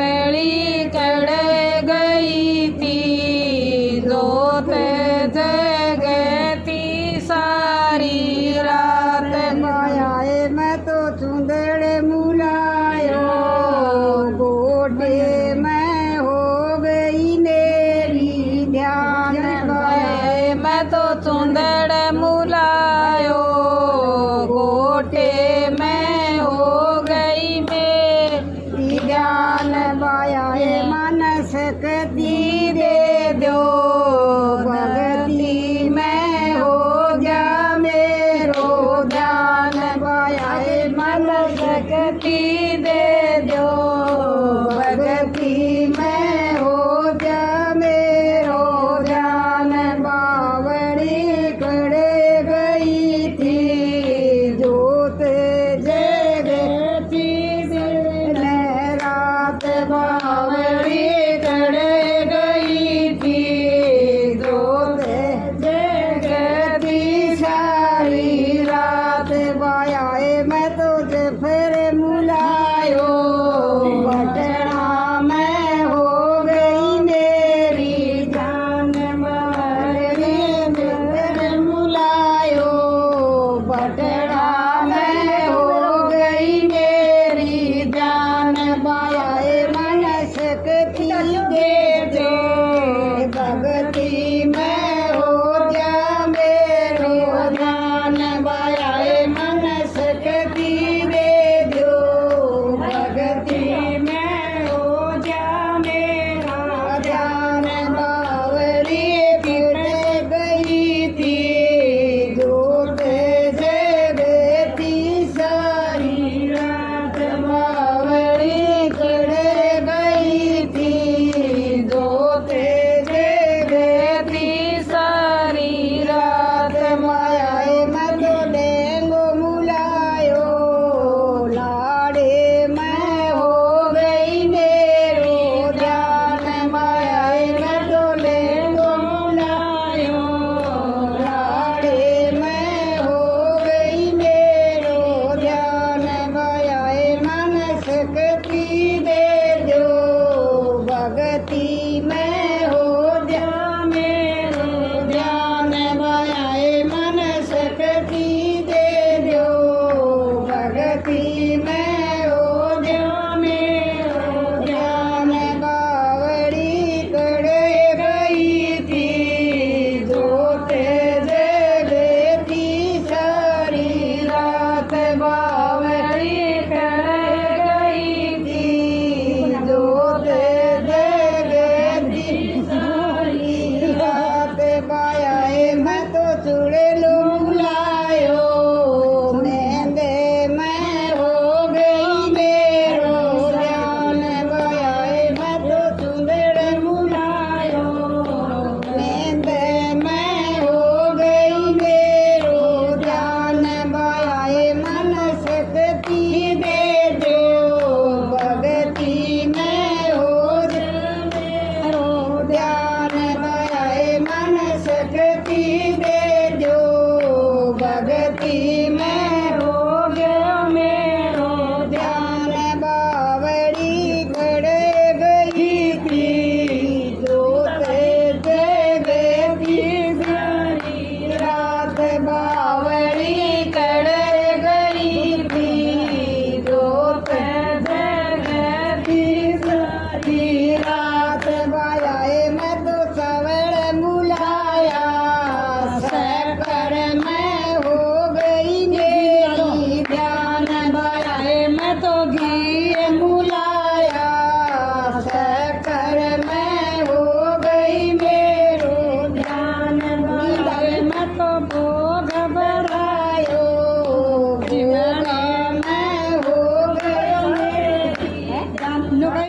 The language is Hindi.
बावली कड़ गई थी, जोत जगती सारी रात। मायाए मैं तो चुंदड़े मुलायो, गोटे मैं हो गई मेरी ध्यान गए मैं तो चुंदड़ मुलायो, गोटे मैं हो गई मेरी ध्यान। बायाए मन सकती दे दो, भगती में हो गया मेरो ध्यान। बायाए मन सकती दे दो, भगती में हो गया मेरो ध्यान। बावड़ी खड़े गई थी, जोत जगती रात। बावली कड़ गई थी, जोत जगती सारी रात। बायाए मैं तो फिर मुलायो, बटना में हो गई मेरी जान। बावड़ी फिर मुलायो, बटना में हो गई मेरी जान। बायाए